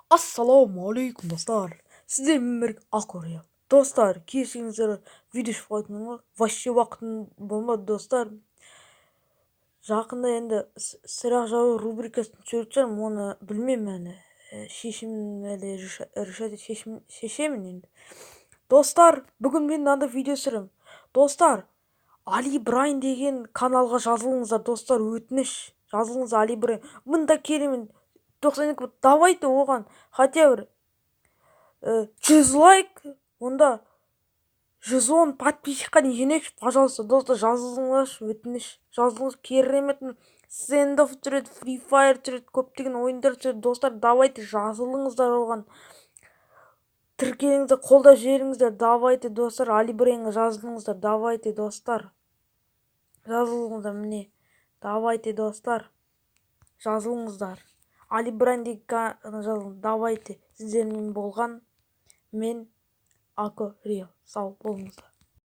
Ассалаумағалейкум достар. Сіздермен бірге Акория. Достар, кешіріңіздер, видео шығып қойдым, вообще уақытым болмады достар. Жақында енді сұрақ жауап рубрикасын түсіріп жатырмын, оны білмеймін әлі. Шешемін енді. Достар, бүгін мен мынандай видео түсіремін. Достар, Али Брайн деген каналға жазылыңыздар, достар, өтініш. Жазылыңыз Али Брайн. Мында керемет 92, давайте оған хотя бір 100 лайк, онда 110 подписчикқа дейін жинайықшы, пожалуйста, достар, жазылыңыздаршы, өтініш. Жазылыңыз, керемет стендов түсіреді, Free Fire түсіреді, көптеген ойындар түсіреді, достар, давайте жазылыңыздар оған. Тіркеліңіздер, қолдап жіберіңіздер, давайте достар, Али Брайнға жазылыңыздар, давайте достар. Жазылыңыздар, міне, давайте достар, жазылыңыздар. Али Брайндегі жазылыңыздар, давайте. Сіздермен болған мен Акория. Сау болыңыздар.